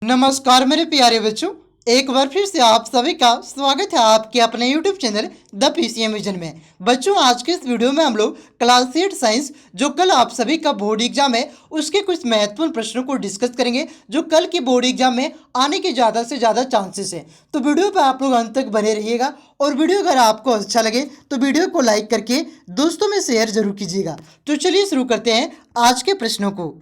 नमस्कार मेरे प्यारे बच्चों, एक बार फिर से आप सभी का स्वागत है आपके अपने YouTube channel the PCM vision में। बच्चों, आज के इस वीडियो में हम लोग क्लास 8 साइंस जो कल आप सभी का बोर्ड एग्जाम है उसके कुछ महत्वपूर्ण प्रश्नों को डिस्कस करेंगे जो कल के बोर्ड एग्जाम में आने के ज़्यादा से ज़्यादा चांसेस हैं। तो वीडियो पर आप लोग अंत तक बने रहिएगा और वीडियो अगर आपको अच्छा लगे तो वीडियो को लाइक करके दोस्तों में शेयर जरूर कीजिएगा। तो चलिए शुरू करते हैं आज के प्रश्नों को।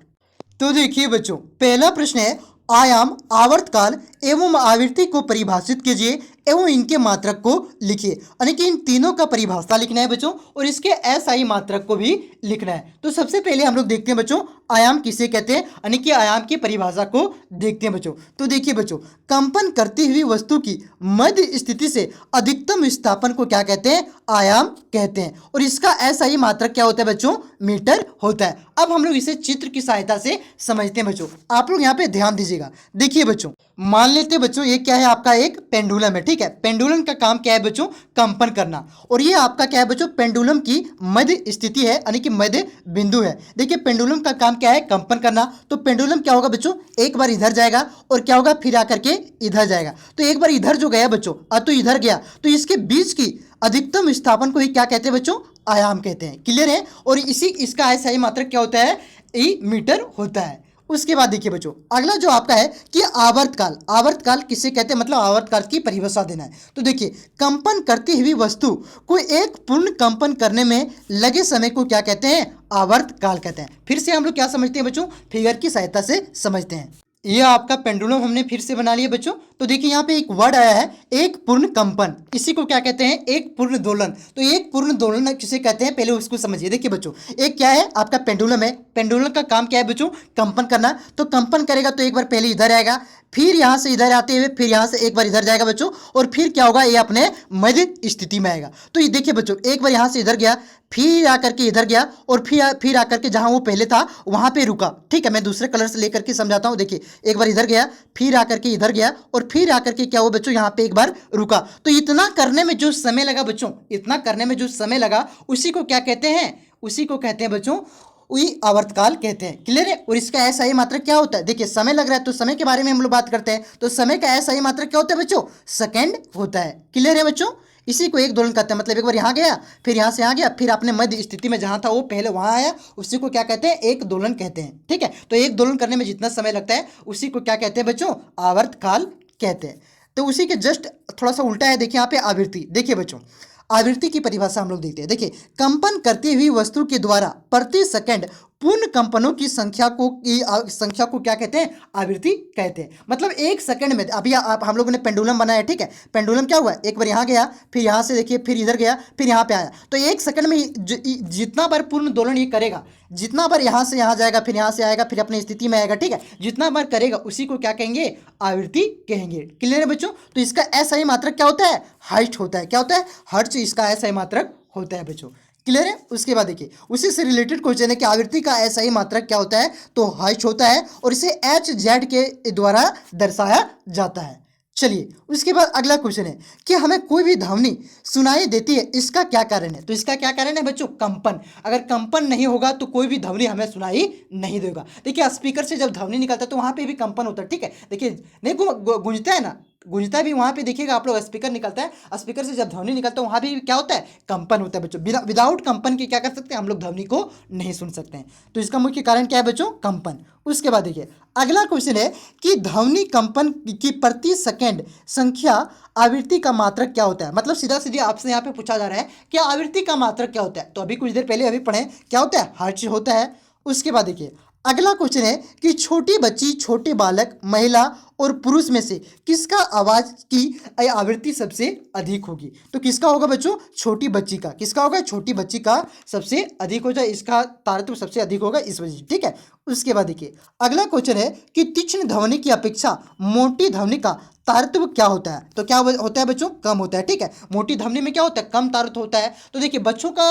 तो देखिए बच्चों, पहला प्रश्न है आयाम, आवर्तकाल एवं आवृत्ति को परिभाषित कीजिए एवं इनके मात्रक को लिखिए। यानी कि इन तीनों का परिभाषा लिखना है बच्चों और इसके एसआई मात्रक को भी लिखना है। तो सबसे पहले हम लोग देखते हैं बच्चों आयाम किसे कहते हैं, यानी कि आयाम की परिभाषा को देखते हैं बच्चों। तो देखिए बच्चों, कंपन करती हुई वस्तु की मध्य स्थिति से अधिकतम विस्थापन को क्या कहते हैं? आयाम कहते हैं। और इसका एसआई मात्रक क्या होता है बच्चों? मीटर होता है। अब हम लोग इसे चित्र की सहायता से समझते हैं बच्चों। आप लोग यहाँ पे ध्यान दीजिएगा। देखिए बच्चों, मान लेते हैं बच्चों ये क्या है? आपका एक पेंडुलम है, ठीक है। पेंडुलम का काम क्या है बच्चों? कंपन करना। और ये आपका क्या है बच्चों? पेंडुलम की मध्य स्थिति है, यानी कि मध्य बिंदु है। देखिए पेंडुलम का काम क्या है? कंपन करना। तो पेंडुलम क्या होगा बच्चों? एक बार इधर जाएगा और क्या होगा? फिर आकर के इधर जाएगा। तो एक बार इधर जो गया बच्चों, तो इधर गया, तो इसके बीच की अधिकतम विस्थापन को ही क्या कहते हैं बच्चों? आयाम कहते हैं। क्लियर है? और इसी इसका एसआई मात्रक क्या होता है? ई मीटर होता है। उसके बाद देखिए बच्चों, अगला जो आपका है कि आवर्तकाल। आवर्तकाल किसे कहते हैं? मतलब आवर्तकाल की परिभाषा देना है। तो देखिए, कंपन करती हुई वस्तु को एक पूर्ण कंपन करने में लगे समय को क्या कहते हैं? आवर्तकाल कहते हैं। फिर से हम लोग क्या समझते हैं बच्चों? फिगर की सहायता से समझते हैं। ये आपका पेंडुलम हमने फिर से बना लिया बच्चों। तो देखिए यहाँ पे एक वर्ड आया है, एक पूर्ण कंपन। इसी को क्या कहते हैं? एक पूर्ण दोलन। तो एक पूर्ण दोलन किसे कहते हैं? पहले उसको समझिए। देखिए बच्चों, एक क्या है? आपका पेंडुलम है। पेंडुलम का काम क्या है बच्चों? कंपन करना। तो कंपन करेगा तो एक बार पहले इधर आएगा, फिर यहाँ से इधर आते हुए फिर यहाँ से एक बार इधर जाएगा बच्चों, और फिर क्या होगा? ये अपने मध्य स्थिति में आएगा। तो ये देखिए बच्चों, एक बार यहाँ से इधर गया, फिर आकर के इधर गया, और फिर आकर के जहां वो पहले था वहां पे रुका। ठीक है, मैं दूसरे कलर से लेकर के समझाता हूं। देखिए, एक बार इधर गया, फिर आकर के इधर गया, और फिर आकर के क्या हुआ बच्चों? यहाँ पे एक बार रुका। तो इतना करने में जो समय लगा बच्चों, इतना करने में जो समय लगा, उसी को क्या कहते हैं? उसी को कहते हैं बच्चों, वही आवर्तकाल कहते हैं। क्लियर है? और इसका एसआई मात्रक क्या होता है? देखिए, समय लग रहा है तो समय के बारे में हम लोग बात करते हैं। तो समय का एसआई मात्रक क्या होता है बच्चों? सेकंड होता है। क्लियर है बच्चों? इसी को एक दोलन कहते हैं। मतलब एक बार यहाँ गया, फिर यहाँ से यहाँ गया, फिर अपने मध्य स्थिति में जहाँ था वो पहले वहाँ आया, उसी को क्या कहते हैं? एक दोलन कहते हैं। ठीक है, तो एक दोलन करने में जितना समय लगता है उसी को क्या कहते हैं बच्चों? आवर्तकाल कहते हैं। तो उसी के जस्ट थोड़ा सा उल्टा है। देखिए यहाँ पे आवृत्ति। देखिए बच्चों, आवृत्ति की परिभाषा हम लोग देखते हैं। देखिए, कंपन करती हुई वस्तु के द्वारा प्रति सेकंड पूर्ण कंपनों की संख्या को क्या कहते हैं? आवृत्ति कहते हैं। मतलब एक सेकंड में अभी आप हम लोगों ने पेंडुलम बनाया, ठीक है। पेंडुलम क्या हुआ? एक बार यहाँ गया, फिर यहाँ से देखिए, फिर इधर गया, फिर यहाँ पे आया। तो एक सेकंड में जितना बार पूर्ण दोलन ये करेगा, जितना बार यहाँ से यहाँ जाएगा, फिर यहाँ से आएगा, फिर अपनी स्थिति में आएगा, ठीक है, जितना बार करेगा उसी को क्या कहेंगे? आवृत्ति कहेंगे। क्लियर है बच्चों? तो इसका एसआई मात्रक क्या होता है? हर्ट्ज होता है। क्या होता है? हर्ट्ज इसका एसआई मात्रक होता है बच्चों। क्लियर है? उसके बाद देखिए, उसी से रिलेटेड क्वेश्चन है कि आवृत्ति का एसआई मात्रक क्या होता है? तो हर्ट्ज होता है, और इसे एच जेड के द्वारा दर्शाया जाता है। चलिए, उसके बाद अगला क्वेश्चन है कि हमें कोई भी ध्वनि सुनाई देती है, इसका क्या कारण है? तो इसका क्या कारण है बच्चों? कंपन। अगर कंपन नहीं होगा तो कोई भी ध्वनि हमें सुनाई नहीं देगा। देखिए, स्पीकर से जब ध्वनि निकलता है तो वहां पे भी कंपन होता है, ठीक है। देखिए, नहीं गूंजता है ना, गूंजता भी वहां पे देखिएगा आप लोग, स्पीकर निकलता है, स्पीकर से जब ध्वनि निकलता है वहां भी क्या होता है? कंपन होता है बच्चों। विदाउट कंपन के क्या कर सकते हैं हम लोग? ध्वनि को नहीं सुन सकते हैं। तो इसका मुख्य कारण क्या है बच्चों? कंपन। उसके बाद देखिए, अगला क्वेश्चन है कि ध्वनि कंपन की प्रति सेकंड संख्या आवृत्ति का मात्रक क्या होता है? मतलब सीधा सीधी आपसे यहाँ पे पूछा जा रहा है कि आवृत्ति का मात्रक क्या होता है। तो अभी कुछ देर पहले अभी पढ़े, क्या होता है? हर्ट्ज होता है। उसके बाद देखिए, अगला क्वेश्चन है कि छोटी बच्ची, छोटे बालक, महिला और पुरुष में से किसका आवाज की आवृत्ति सबसे अधिक होगी? तो किसका होगा बच्चों? छोटी बच्ची का। किसका होगा? छोटी बच्ची का सबसे अधिक हो जाए, इसका तारतम्य सबसे अधिक होगा इस वजह से। ठीक है, उसके बाद देखिए, अगला क्वेश्चन है कि तीक्ष्ण ध्वनि की अपेक्षा मोटी ध्वनि का तारतम्य क्या होता है? तो क्या होता है बच्चों? कम होता है। ठीक है, मोटी ध्वनि में क्या होता है? कम तारतम्य होता है। तो देखिए, बच्चों का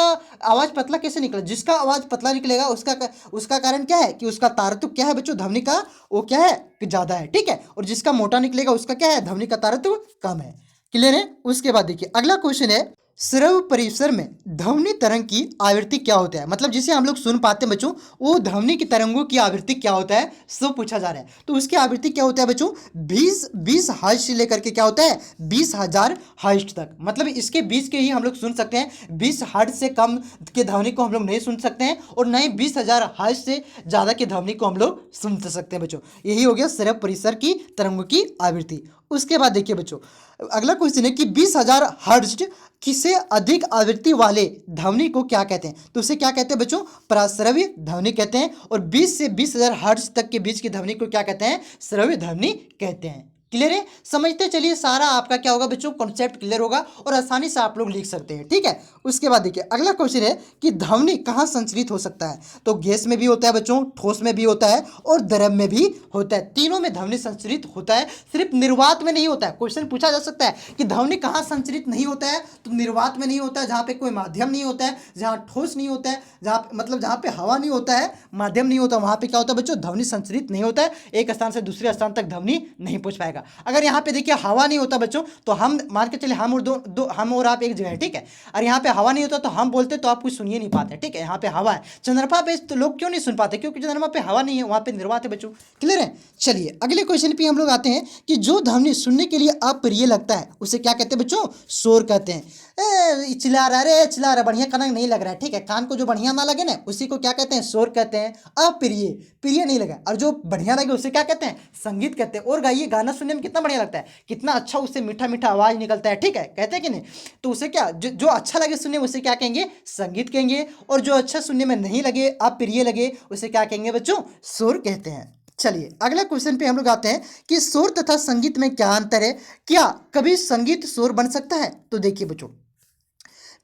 आवाज पतला कैसे निकला? जिसका आवाज पतला निकलेगा उसका कारण क्या है? कि उसका तारतम्य क्या है बच्चों? ध्वनि का वो क्या है? कि ज्यादा है। ठीक है, और जिसका मोटा निकलेगा उसका क्या है? ध्वनि का तारतम्य कम है। क्लियर है? उसके बाद देखिए, अगला क्वेश्चन है श्रव्य परिसर में ध्वनि तरंग की आवृत्ति क्या होता है, मतलब जिसे हम लोग सुन पाते हैं बच्चों, वो ध्वनि की तरंगों की आवृत्ति क्या होता है, सो पूछा जा रहा है। तो उसकी आवृत्ति क्या होता है बच्चों, 20 हर्ट्ज से लेकर के क्या होता है 20,000 हर्ट्ज तक। मतलब इसके 20 के ही हम लोग सुन सकते हैं, 20 हर्ट्ज से कम के ध्वनि को हम लोग नहीं सुन सकते हैं, और न ही 20,000 हर्ट्ज से ज़्यादा के ध्वनि को हम लोग सुन सकते हैं बच्चों। यही हो गया श्रव्य परिसर की तरंगों की आवृत्ति। उसके बाद देखिए बच्चों, अगला क्वेश्चन है कि 20,000 हर्ट्ज किसे अधिक आवृत्ति वाले ध्वनि को क्या कहते हैं। तो उसे क्या कहते हैं बच्चों, प्राश्रव्य ध्वनि कहते हैं। और 20 से 20,000 हर्ट्ज तक के बीच की ध्वनि को क्या कहते हैं, श्रव्य ध्वनि कहते हैं। क्लियर है, समझते चलिए, सारा आपका क्या होगा बच्चों, कॉन्सेप्ट क्लियर होगा और आसानी से आप लोग लिख सकते हैं। ठीक है, उसके बाद देखिए अगला क्वेश्चन है कि ध्वनि कहाँ संचरित हो सकता है। तो गैस में भी होता है बच्चों, ठोस में भी होता है और द्रव में भी होता है। तीनों में ध्वनि संचरित होता है, सिर्फ निर्वात में नहीं होता है। क्वेश्चन पूछा जा सकता है कि ध्वनि कहाँ संचरित नहीं होता है, तो निर्वात में नहीं होता है, जहाँ पे कोई माध्यम नहीं होता है, जहाँ ठोस नहीं होता है, जहाँ मतलब जहाँ पे हवा नहीं होता है, माध्यम नहीं होता, वहाँ पे क्या होता है बच्चों, ध्वनि संचरित नहीं होता है। एक स्थान से दूसरे स्थान तक ध्वनि नहीं पहुँच पाएगा। अगर यहाँ पे देखिए हवा नहीं होता बच्चों, तो हम मान के चलिए हम और आप एक जगह है, ठीक है, और यहाँ पे हवा नहीं होता तो हम बोलते तो आप कुछ सुनिए नहीं पाते। ठीक है, यहाँ पे हवा है, चंद्रमा पे तो लोग क्यों नहीं सुन पाते, क्योंकि चंद्रमा पे हवा नहीं है, वहाँ पे निर्वात है बच्चों। क्लियर है, चलिए अगले क्वेश्चन पे हम लोग आते हैं कि जो ध्वनि सुनने के लिए अप्रिय लगता है उसे क्या कहते हैं बच्चों, शोर कहते हैं। चिल्ला रहा, अरे चिल्ला रहा, बढ़िया कनक नहीं लग रहा है। ठीक है, कान को जो बढ़िया ना लगे ना उसी को क्या कहते हैं, शोर कहते हैं। अप्रिय, प्रिय नहीं लगा, और जो बढ़िया लगे उसे क्या कहते हैं, संगीत कहते हैं। और गाइए, गाना सुनने में कितना बढ़िया लगता है, कितना अच्छा उससे मीठा मीठा आवाज निकलता है। ठीक है, कहते हैं कि नहीं, तो उसे क्या जो अच्छा लगे सुनने उसे क्या कहेंगे, संगीत कहेंगे। और जो अच्छा सुनने में नहीं लगे, अप्रिय लगे, उसे क्या कहेंगे बच्चों, शोर कहते हैं। चलिए अगला क्वेश्चन पे हम लोग आते हैं कि शोर तथा संगीत में क्या अंतर है, क्या कभी संगीत शोर बन सकता है। तो देखिए बच्चों,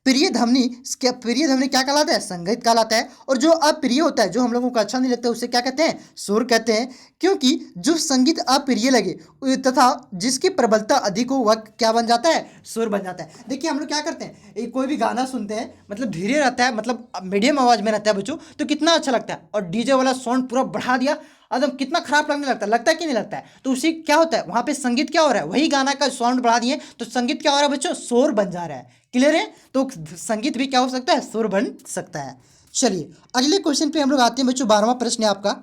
प्रिय ध्वनि क्या कहलाता है, संगीत कहलाता है। और जो अप्रिय होता है, जो हम लोगों को अच्छा नहीं लगता है, उसे क्या कहते हैं, शोर कहते हैं। क्योंकि जो संगीत अप्रिय लगे तथा जिसकी प्रबलता अधिक हो वह क्या बन जाता है, शोर बन जाता है। देखिए हम लोग क्या करते हैं, कोई भी गाना सुनते हैं, मतलब धीरे रहता है, मतलब मीडियम आवाज में रहता है बच्चों, तो कितना अच्छा लगता है। और डीजे वाला साउंड पूरा बढ़ा दिया, एकदम कितना खराब लगने लगता है कि नहीं लगता है। तो उसी क्या होता है, वहां पे संगीत क्या हो रहा है, वही गाना का साउंड बढ़ा दिए तो संगीत क्या हो रहा है बच्चों, शोर बन जा रहा है। क्लियर है, तो संगीत भी क्या हो सकता है, शोर बन सकता है। चलिए अगले क्वेश्चन पे हम लोग आते हैं बच्चों, 12वां प्रश्न है आपका,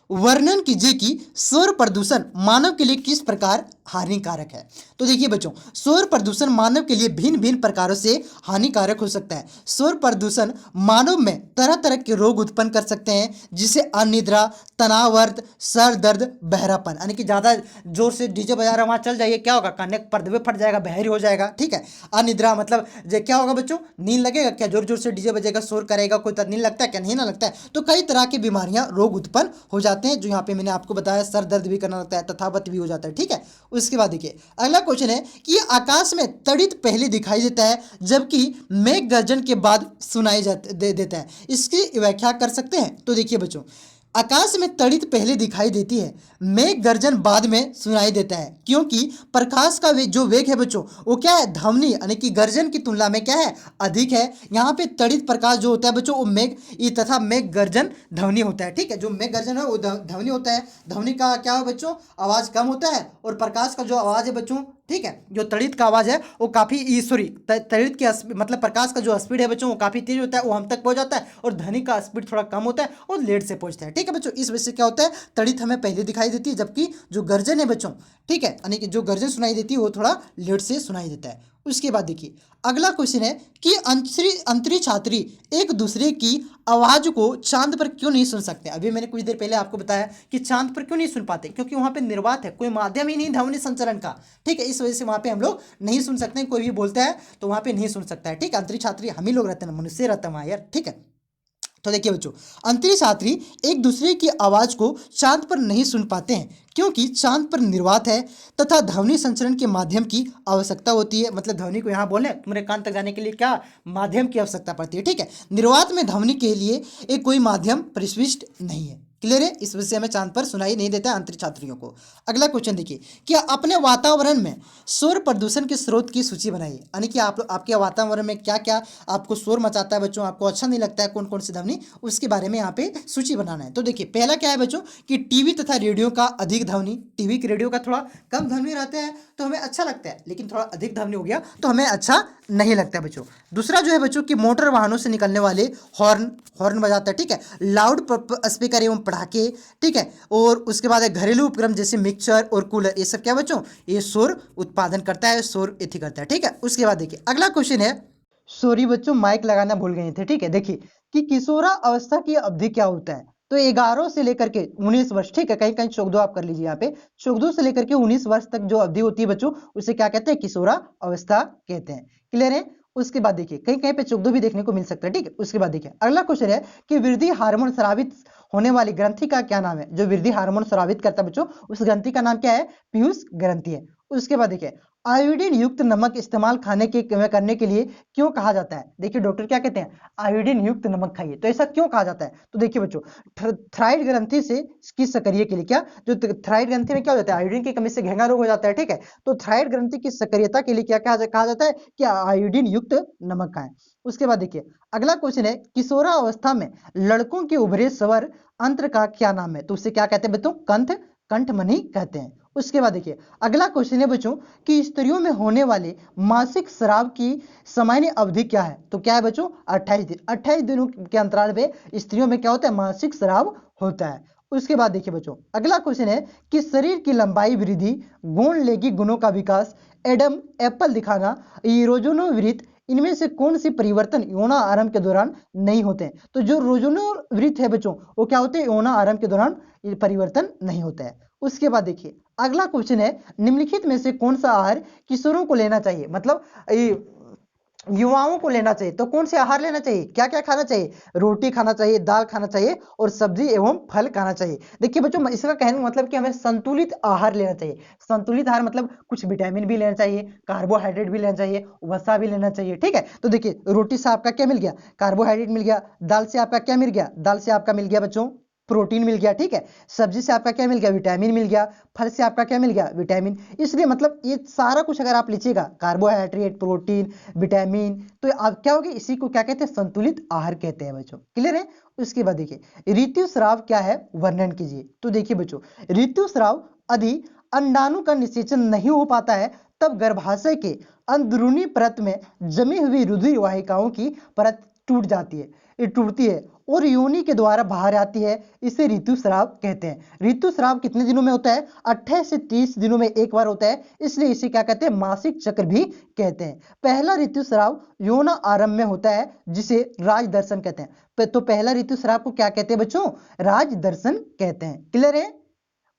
वर्णन कीजिए कि शोर प्रदूषण मानव के लिए किस प्रकार हानिकारक है। तो देखिए बच्चों, शोर प्रदूषण मानव के लिए भिन्न भिन्न प्रकारों से हानिकारक हो सकता है। शोर प्रदूषण मानव में तरह तरह के रोग उत्पन्न कर सकते हैं, जिसे अनिद्रा, तनावर्त, सर दर्द, बहरापन, यानी कि ज़्यादा जोर से डीजे बजा रहा वहाँ चल जाइए, क्या होगा, कान के पर्दे फट जाएगा, बहरी हो जाएगा। ठीक है, अनिद्रा मतलब क्या होगा बच्चों, नींद लगेगा, क्या जोर जोर से डीजे बजेगा, शोर करेगा, कोई नींद लगता है क्या, नहीं ना लगता है। तो कई तरह की बीमारियां, रोग उत्पन्न हो जाते हैं, जो यहाँ पे मैंने आपको बताया, सर दर्द भी करना लगता है, तथावत भी हो जाता है। ठीक है, उसके बाद देखिए अगला क्वेश्चन है कि आकाश में तड़ित पहले दिखाई देता है जबकि मेघ गर्जन के बाद सुनाई देता है, इसकी व्याख्या कर सकते हैं। तो देखिए बच्चों, आकाश में तड़ित पहले दिखाई देती है, मेघ गर्जन बाद में सुनाई देता है, क्योंकि प्रकाश का जो वेग है बच्चों, वो क्या है, ध्वनि यानी कि गर्जन की तुलना में क्या है, अधिक है। यहाँ पे तड़ित प्रकाश जो होता है बच्चों, वो तथा मेघ गर्जन ध्वनि होता है। ठीक है, जो मेघ गर्जन है वो ध्वनि होता है, ध्वनि का क्या है बच्चों, आवाज कम होता है। और प्रकाश का जो आवाज है बच्चों, ठीक है, जो तड़ित का आवाज है वो काफी तड़ित के मतलब प्रकाश का जो स्पीड है बच्चों, वो काफी तेज होता है, वो हम तक पहुंच जाता है। और ध्वनि का स्पीड थोड़ा कम होता है और लेट से पहुंचता है। ठीक है बच्चों, इस वजह से क्या होता है, तड़ित हमें पहले दिखाई देती है, जबकि जो गर्जन है बच्चों, ठीक है, यानी कि जो गर्जन सुनाई देती है वो थोड़ा लेट से सुनाई देता है। उसके बाद देखिए अगला क्वेश्चन है कि अंतरिक्ष यात्री एक दूसरे की आवाज को चांद पर क्यों नहीं सुन सकते। अभी मैंने कुछ देर पहले आपको बताया कि चांद पर क्यों नहीं सुन पाते, क्योंकि वहां पे निर्वात है, कोई माध्यम ही नहीं ध्वनि संचरण का। ठीक है, इस वजह से वहां पे हम लोग नहीं सुन सकते, कोई भी बोलता है तो वहां पे नहीं सुन सकता है। ठीक है, अंतरिक्ष यात्री हम ही लोग रहते हैं, मनुष्य रहता है वहां यार। ठीक है, तो देखिए बच्चों, अंतरिक्ष यात्री एक दूसरे की आवाज को चांद पर नहीं सुन पाते हैं, क्योंकि चांद पर निर्वात है तथा ध्वनि संचरण के माध्यम की आवश्यकता होती है। मतलब ध्वनि को यहाँ बोले तुम्हारे कान तक जाने के लिए क्या माध्यम की आवश्यकता पड़ती है। ठीक है, निर्वात में ध्वनि के लिए एक कोई माध्यम प्रविष्ट नहीं है। क्लियर है। इस विषय में चांद पर सुनाई नहीं देता है अंतरिक्ष यात्रियों को। अगला क्वेश्चन देखिए कि अपने वातावरण में शोर प्रदूषण के स्रोत की सूची बनाइए, यानी कि आप आपके वातावरण में क्या क्या आपको शोर मचाता है बच्चों, आपको अच्छा नहीं लगता है, कौन कौन सी ध्वनि, उसके बारे में यहाँ पे सूची बनाना है। तो देखिए पहला क्या है बच्चों कि टीवी तथा रेडियो का अधिक ध्वनि, टीवी की रेडियो का थोड़ा कम ध्वनि रहता है तो हमें अच्छा लगता है, लेकिन थोड़ा अधिक ध्वनि हो गया तो हमें अच्छा नहीं लगता है बच्चों। दूसरा जो है बच्चों कि मोटर वाहनों से निकलने वाले हॉर्न हॉर्न बजाता है, ठीक है, लाउड स्पीकर एवं पटाखे, ठीक है, और उसके बाद है घरेलू उपकरण जैसे मिक्सर और कूलर, ये सब क्या बच्चों, ये शोर उत्पादन करता है, शोर एथी करता है, ठीक है। उसके बाद देखिए अगला क्वेश्चन है, सॉरी बच्चों माइक लगाना भूल गए थे, ठीक है। देखिए कि किशोरा अवस्था की अवधि क्या होता है, तो 11 से लेकर के 19 वर्ष, ठीक है, कहीं कहीं 14 आप कर लीजिए, यहाँ पे 14 से लेकर के 19 वर्ष तक जो अवधि होती है बच्चों, उसे क्या कहते हैं, किशोरा अवस्था कहते हैं। क्लियर है। उसके बाद देखिए कहीं कहीं पे 14 भी देखने को मिल सकता है, ठीक है। उसके बाद देखिए अगला क्वेश्चन है कि वृद्धि हार्मोन स्रावित होने वाली ग्रंथि का क्या नाम है, जो वृद्धि हार्मोन स्रावित करता है बच्चों, उस ग्रंथि का नाम क्या है, पीयूष ग्रंथि है। उसके बाद देखिए आयोडीन युक्त नमक इस्तेमाल खाने के करने के लिए क्यों कहा जाता है, देखिए डॉक्टर क्या कहते हैं, आयोडीन युक्त नमक खाइए, तो ऐसा क्यों कहा जाता है, तो देखिए बच्चों थायराइड ग्रंथि से की सक्रिय के लिए, क्या जो थायराइड ग्रंथि में क्या हो जाता है, आयोडीन की कमी से घेंगा रोग हो जाता है, ठीक है, तो थायराइड ग्रंथि की सक्रियता के लिए क्या कहा जाता है कि आयोडीन युक्त नमक खाएं। उसके बाद देखिए अगला क्वेश्चन है, किशोरा अवस्था में लड़कों के उभरे स्वर अंतर का क्या नाम है, तो उसे क्या कहते हैं बच्चों, कंठमणि कहते हैं। उसके बाद देखिए अगला क्वेश्चन है बच्चों कि स्त्रियों में होने वाले मासिक स्राव की सामान्य अवधि क्या है, तो क्या है बच्चों, 28 दिन, 28 दिनों के अंतराल पे स्त्रियों में क्या होता है, मासिक स्राव होता है। उसके बाद देखिए बच्चों अगला क्वेश्चन है कि शरीर की लंबाई वृद्धि, गुण लेगी गुणों का विकास, एडम एप्पल दिखाना, रोजोनोवृत्त, इनमें से कौन सी परिवर्तन यौन आरंभ के दौरान नहीं होते हैं, तो जो रोजोनोवृत्त है बच्चों वो क्या होते हैं, यौन आरंभ के दौरान परिवर्तन नहीं होता है। उसके बाद देखिए अगला क्वेश्चन है, निम्नलिखित में से कौन सा आहार किशोरों को लेना चाहिए, मतलब युवाओं को लेना चाहिए, तो कौन से आहार लेना चाहिए, क्या क्या खाना चाहिए, रोटी खाना चाहिए, दाल खाना चाहिए और सब्जी एवं फल खाना चाहिए। देखिए बच्चों इसका कहने का मतलब कि हमें संतुलित आहार लेना चाहिए। संतुलित आहार मतलब कुछ विटामिन भी लेना चाहिए, कार्बोहाइड्रेट भी लेना चाहिए, वसा भी लेना चाहिए, ठीक है। तो देखिए रोटी से आपका क्या मिल गया, कार्बोहाइड्रेट मिल गया, दाल से आपका क्या मिल गया, दाल से आपका मिल गया बच्चों प्रोटीन मिल गया, ठीक है, सब्जी से आपका क्या मिल गया, विटामिन मिल गया, फल से आपका क्या मिल गया, विटामिन। इसलिए मतलब ये सारा कुछ अगर आप लीजिएगा, कार्बोहाइड्रेट, प्रोटीन, विटामिन, तो आप क्या होगी, इसी को क्या कहते हैं, संतुलित आहार कहते हैं बच्चों। क्लियर है। उसके बाद देखिए ऋतुस्राव क्या है, वर्णन कीजिए। तो देखिए बच्चों ऋतुस्राव यदि अंडाणु का निषेचन नहीं हो पाता है तब गर्भाशय के अंदरूनी परत में जमी हुई रुधिर वाहिकाओं की परत टूट जाती है, ये टूटती है और योनि के द्वारा बाहर आती है, इसे ऋतुस्राव कहते हैं। ऋतुस्राव कितने दिनों में होता है, 28 से 30 दिनों में एक बार होता है, इसलिए इसे क्या कहते हैं, मासिक चक्र भी कहते हैं। पहला ऋतुस्राव यौन आरंभ में होता है जिसे राज दर्शन कहते हैं, तो पहला ऋतुस्राव को क्या कहते हैं बच्चों, राज दर्शन कहते हैं। क्लियर है।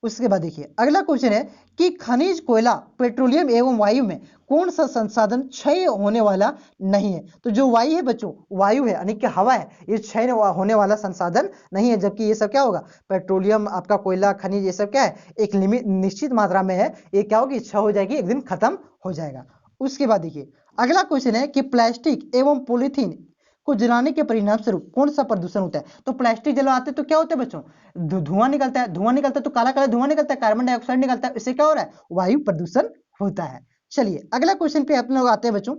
उसके बाद देखिए अगला क्वेश्चन है कि खनिज, कोयला, पेट्रोलियम एवं वायु में कौन सा संसाधन क्षय होने वाला नहीं है, तो जो वायु है बच्चों, वायु है यानी कि हवा है, ये क्षय होने वाला संसाधन नहीं है, जबकि ये सब क्या होगा, पेट्रोलियम, आपका कोयला, खनिज, ये सब क्या है, एक लिमिट निश्चित मात्रा में है, ये क्या होगी, क्षय हो जाएगी, एक दिन खत्म हो जाएगा। उसके बाद देखिए अगला क्वेश्चन है कि प्लास्टिक एवं पॉलीथीन को जलाने के परिणाम स्वरूप कौन सा प्रदूषण होता है, तो प्लास्टिक जलाते तो क्या होता है बच्चों, धुआं निकलता है, धुआं निकलता है तो काला काला धुआं निकलता है, कार्बन डाइऑक्साइड निकलता है, इससे क्या हो रहा है, वायु प्रदूषण होता है। चलिए अगला क्वेश्चन पे अपने लोग आते हैं बच्चों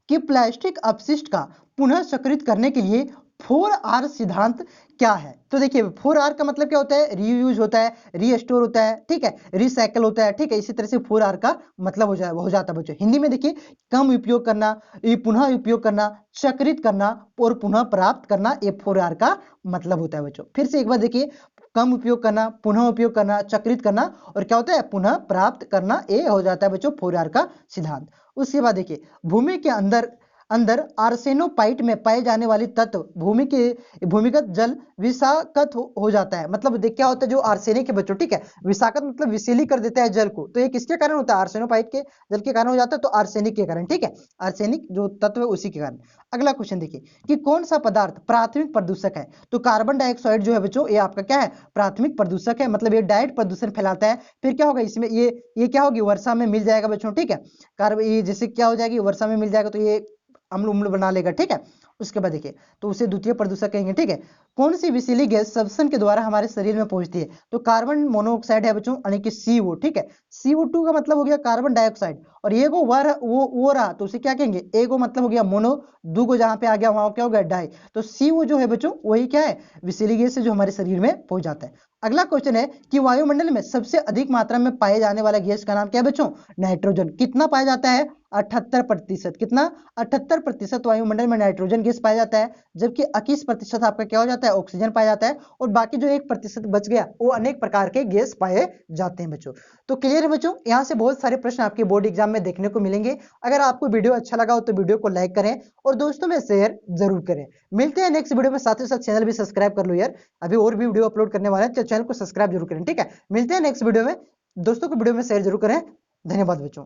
कि प्लास्टिक अपशिष्ट का पुनः चक्रित करने के लिए 4R सिद्धांत क्या है, तो देखिए 4R का मतलब क्या होता है, रीयूज होता है, रीस्टोर होता है, ठीक है, रिसाइकल होता है, ठीक है, इसी तरह से 4R का मतलब हो जाता है बच्चों। हिंदी में देखिए कम उपयोग करना, ये पुनः उपयोग करना, चक्रित करना और पुनः प्राप्त करना, ये 4R का मतलब होता है बच्चों। फिर से एक बार देखिए, कम उपयोग करना, पुनः उपयोग करना, चक्रित करना और क्या होता है, पुनः प्राप्त करना, ये हो जाता है बच्चों 4R का सिद्धांत। उसके बाद देखिए भूमि के अंदर अंदर आर्सेनोपाइट में पाए जाने वाले तत्व भूमिगत जल विषाक्त हो जाता है, मतलब देख क्या होता है, जो आर्सेनिक है बच्चों, ठीक है, विषाक्त मतलब विषैली कर देता है जल को, तो ये किसके कारण होता है, आर्सेनोपाइट के जल के कारण हो जाता है, तो आर्सेनिक के कारण, ठीक है, आर्सेनिक जो तत्व है उसी के कारण। अगला क्वेश्चन देखिए कि कौन सा पदार्थ प्राथमिक प्रदूषक है, तो कार्बन डाइऑक्साइड जो है बच्चों ये आपका क्या है, प्राथमिक प्रदूषक है, मतलब ये डायरेक्ट प्रदूषण फैलाता है। फिर क्या होगा इसमें, ये क्या होगी, वर्षा में मिल जाएगा बच्चों, ठीक है, कार्बन ये जैसे क्या हो जाएगी, वर्षा में मिल जाएगा तो ये अम्ल उम्ल बना लेगा, ठीक है। उसके बाद देखिए, तो उसे द्वितीय प्रदूषक कहेंगे। ठीक है, कौन सी विषैली गैस श्वसन के द्वारा हमारे शरीर में पहुंचती है? तो कार्बन मोनोऑक्साइड है बच्चों, यानी कि CO। ठीक है, CO2 का मतलब हो गया कार्बन डाइऑक्साइड, और ये वो रहा तो उसे क्या कहेंगे? एगो मतलब हो गया मोनो, दू को जहां पे आ गया वहां क्या हो गया डाई। तो CO जो है बच्चों वही क्या है? विषैली गैस है जो हमारे शरीर में पहुंच जाता है। अगला क्वेश्चन है कि वायुमंडल में सबसे अधिक मात्रा में पाए जाने वाला गैस का नाम क्या है बच्चों? नाइट्रोजन। कितना पाया जाता है? 78%। कितना? 78% वायुमंडल में नाइट्रोजन गैस पाया जाता है, जबकि 21% आपका क्या हो जाता है? ऑक्सीजन पाया जाता है, और बाकी जो 1% बच गया वो अनेक प्रकार के गैस पाए जाते हैं बच्चों। तो क्लियर है बच्चों, यहाँ से बहुत सारे प्रश्न आपके बोर्ड एग्जाम में देखने को मिलेंगे। अगर आपको वीडियो अच्छा लगा हो तो वीडियो को लाइक करें और दोस्तों में शेयर जरूर करें। मिलते हैं नेक्स्ट वीडियो में, साथ ही साथ चैनल भी सब्सक्राइब कर लो यार, अभी और भी वीडियो अपलोड करने वाले हैं, तो चैनल को सब्सक्राइब जरूर करें। ठीक है, मिलते हैं नेक्स्ट वीडियो में, दोस्तों को वीडियो में शेयर जरूर करें। धन्यवाद बच्चों।